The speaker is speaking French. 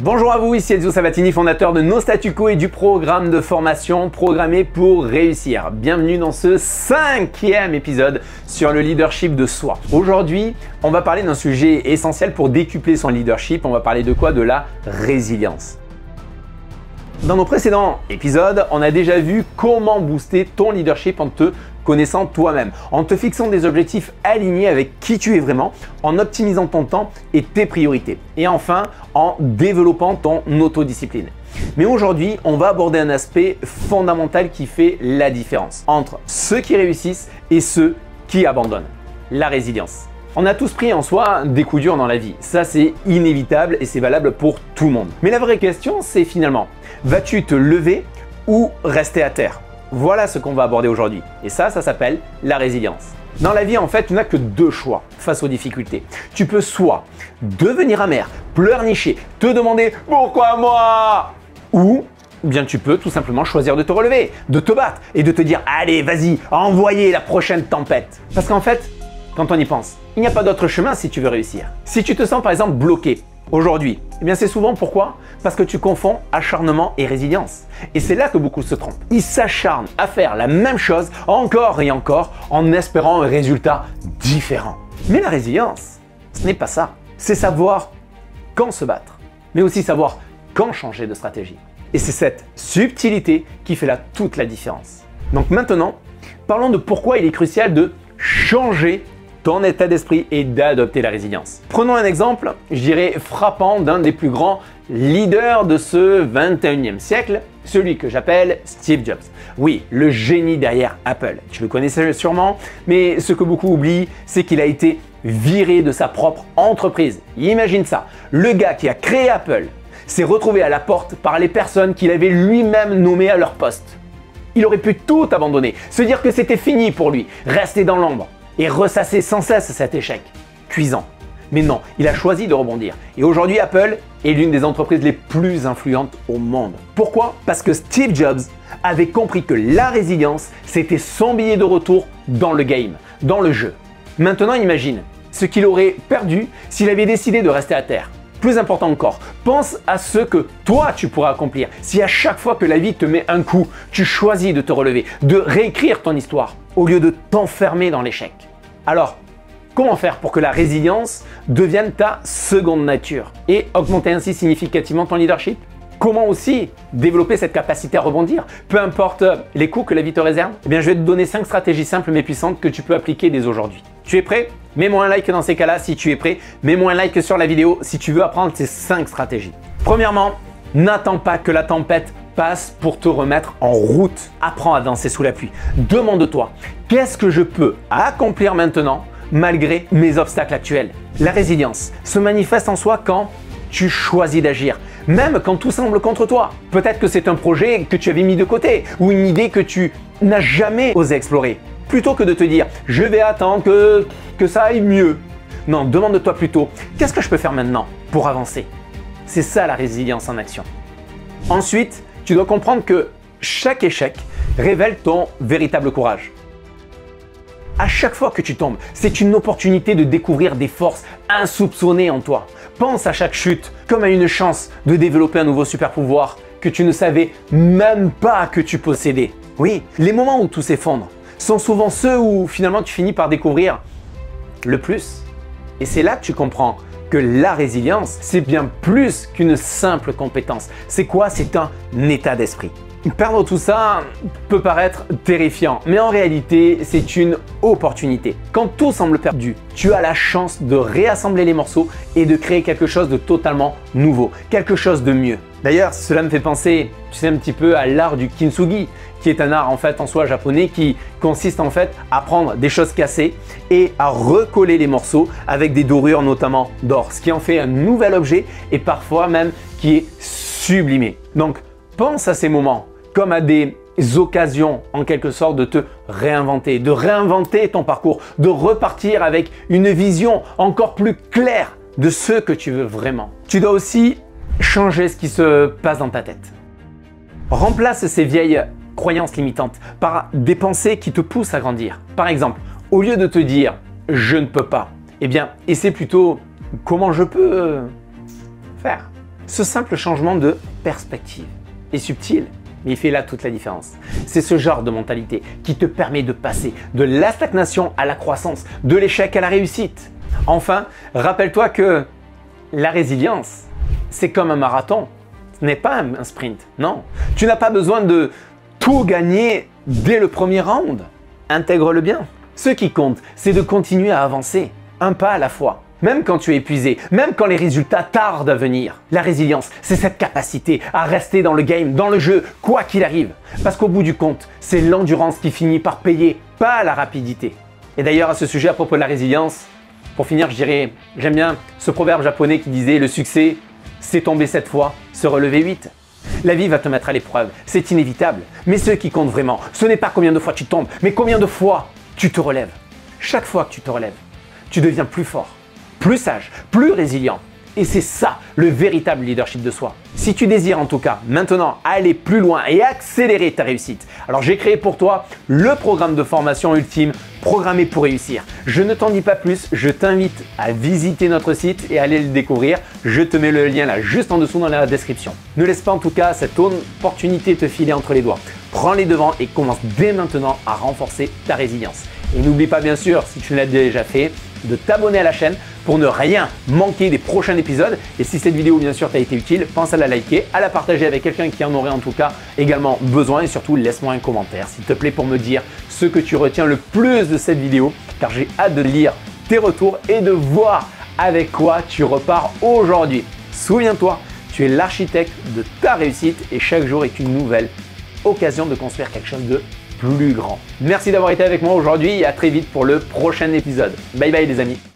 Bonjour à vous, ici Ezio Sabatini, fondateur de No Statu Quo et du programme de formation Programmé pour réussir. Bienvenue dans ce 5e épisode sur le leadership de soi. Aujourd'hui, on va parler d'un sujet essentiel pour décupler son leadership. On va parler de quoi? De la résilience. Dans nos précédents épisodes, on a déjà vu comment booster ton leadership en te connaissant toi-même, en te fixant des objectifs alignés avec qui tu es vraiment, en optimisant ton temps et tes priorités, et enfin en développant ton autodiscipline. Mais aujourd'hui, on va aborder un aspect fondamental qui fait la différence entre ceux qui réussissent et ceux qui abandonnent, la résilience. On a tous pris en soi des coups durs dans la vie, ça c'est inévitable et c'est valable pour tout le monde. Mais la vraie question c'est finalement, vas-tu te lever ou rester à terre? Voilà ce qu'on va aborder aujourd'hui. Et ça s'appelle la résilience. Dans la vie, en fait, tu n'as que deux choix face aux difficultés. Tu peux soit devenir amer, pleurnicher, te demander « Pourquoi moi ?» ou bien tu peux tout simplement choisir de te relever, de te battre et de te dire « Allez, vas-y, envoyez la prochaine tempête !» Parce qu'en fait, quand on y pense, il n'y a pas d'autre chemin si tu veux réussir. Si tu te sens par exemple bloqué aujourd'hui, eh bien c'est souvent pourquoi? Parce que tu confonds acharnement et résilience. Et c'est là que beaucoup se trompent. Ils s'acharnent à faire la même chose encore et encore en espérant un résultat différent. Mais la résilience, ce n'est pas ça. C'est savoir quand se battre, mais aussi savoir quand changer de stratégie. Et c'est cette subtilité qui fait là toute la différence. Donc maintenant, parlons de pourquoi il est crucial de changer ton état d'esprit et d'adopter la résilience. Prenons un exemple, je dirais frappant d'un des plus grands leaders de ce 21e siècle, celui que j'appelle Steve Jobs. Oui, le génie derrière Apple. Tu le connaissais sûrement, mais ce que beaucoup oublient, c'est qu'il a été viré de sa propre entreprise. Imagine ça, le gars qui a créé Apple s'est retrouvé à la porte par les personnes qu'il avait lui-même nommées à leur poste. Il aurait pu tout abandonner, se dire que c'était fini pour lui, rester dans l'ombre et ressasser sans cesse cet échec cuisant. Mais non, il a choisi de rebondir. Et aujourd'hui, Apple est l'une des entreprises les plus influentes au monde. Pourquoi? Parce que Steve Jobs avait compris que la résilience, c'était son billet de retour dans le game, dans le jeu. Maintenant, imagine ce qu'il aurait perdu s'il avait décidé de rester à terre. Plus important encore, pense à ce que toi tu pourras accomplir si à chaque fois que la vie te met un coup, tu choisis de te relever, de réécrire ton histoire au lieu de t'enfermer dans l'échec. Alors, comment faire pour que la résilience devienne ta seconde nature et augmenter ainsi significativement ton leadership? Comment aussi développer cette capacité à rebondir, peu importe les coups que la vie te réserve? Eh bien, je vais te donner 5 stratégies simples mais puissantes que tu peux appliquer dès aujourd'hui. Tu es prêt? Mets-moi un like dans ces cas-là si tu es prêt. Mets-moi un like sur la vidéo si tu veux apprendre ces 5 stratégies. Premièrement, n'attends pas que la tempête passe pour te remettre en route. Apprends à danser sous la pluie. Demande-toi, qu'est-ce que je peux accomplir maintenant malgré mes obstacles actuels? La résilience se manifeste en soi quand tu choisis d'agir, même quand tout semble contre toi. Peut-être que c'est un projet que tu avais mis de côté ou une idée que tu n'as jamais osé explorer. Plutôt que de te dire « je vais attendre que ça aille mieux ». Non, demande-toi plutôt « qu'est-ce que je peux faire maintenant pour avancer ?» C'est ça la résilience en action. Ensuite, tu dois comprendre que chaque échec révèle ton véritable courage. À chaque fois que tu tombes, c'est une opportunité de découvrir des forces insoupçonnées en toi. Pense à chaque chute comme à une chance de développer un nouveau super pouvoir que tu ne savais même pas que tu possédais. Oui, les moments où tout s'effondre sont souvent ceux où finalement tu finis par découvrir le plus. Et c'est là que tu comprends que la résilience, c'est bien plus qu'une simple compétence. C'est quoi? C'est un état d'esprit. Perdre tout ça peut paraître terrifiant, mais en réalité, c'est une opportunité. Quand tout semble perdu, tu as la chance de réassembler les morceaux et de créer quelque chose de totalement nouveau, quelque chose de mieux. D'ailleurs, cela me fait penser, tu sais, un petit peu à l'art du kintsugi, qui est un art en fait en soi japonais qui consiste en fait à prendre des choses cassées et à recoller les morceaux avec des dorures notamment d'or, ce qui en fait un nouvel objet et parfois même qui est sublimé. Donc, pense à ces moments comme à des occasions en quelque sorte de te réinventer, de réinventer ton parcours, de repartir avec une vision encore plus claire de ce que tu veux vraiment. Tu dois aussi changer ce qui se passe dans ta tête. Remplace ces vieilles croyances limitantes par des pensées qui te poussent à grandir. Par exemple, au lieu de te dire « je ne peux pas », eh bien, essaie plutôt « comment je peux faire ». Ce simple changement de perspective est subtil, mais il fait là toute la différence. C'est ce genre de mentalité qui te permet de passer de la stagnation à la croissance, de l'échec à la réussite. Enfin, rappelle-toi que la résilience, c'est comme un marathon. Ce n'est pas un sprint, non. Tu n'as pas besoin de tout gagner dès le premier round. Intègre-le bien. Ce qui compte, c'est de continuer à avancer, un pas à la fois. Même quand tu es épuisé, même quand les résultats tardent à venir. La résilience, c'est cette capacité à rester dans le game, dans le jeu, quoi qu'il arrive. Parce qu'au bout du compte, c'est l'endurance qui finit par payer, pas la rapidité. Et d'ailleurs, à ce sujet, à propos de la résilience, pour finir, je dirais, j'aime bien ce proverbe japonais qui disait « Le succès, c'est tomber 7 fois, se relever 8 ». La vie va te mettre à l'épreuve, c'est inévitable. Mais ce qui compte vraiment, ce n'est pas combien de fois tu tombes, mais combien de fois tu te relèves. Chaque fois que tu te relèves, tu deviens plus fort, plus sage, plus résilient. Et c'est ça le véritable leadership de soi. Si tu désires en tout cas maintenant aller plus loin et accélérer ta réussite, alors j'ai créé pour toi le programme de formation ultime Programmé pour réussir. Je ne t'en dis pas plus, je t'invite à visiter notre site et à aller le découvrir. Je te mets le lien là juste en dessous dans la description. Ne laisse pas en tout cas cette opportunité te filer entre les doigts. Prends les devants et commence dès maintenant à renforcer ta résilience. Et n'oublie pas bien sûr, si tu l'as déjà fait, de t'abonner à la chaîne pour ne rien manquer des prochains épisodes. Et si cette vidéo bien sûr t'a été utile, pense à la liker, à la partager avec quelqu'un qui en aurait en tout cas également besoin et surtout laisse-moi un commentaire s'il te plaît pour me dire ce que tu retiens le plus de cette vidéo car j'ai hâte de lire tes retours et de voir avec quoi tu repars aujourd'hui. Souviens-toi, tu es l'architecte de ta réussite et chaque jour est une nouvelle occasion de construire quelque chose de plus grand. Merci d'avoir été avec moi aujourd'hui et à très vite pour le prochain épisode. Bye bye les amis.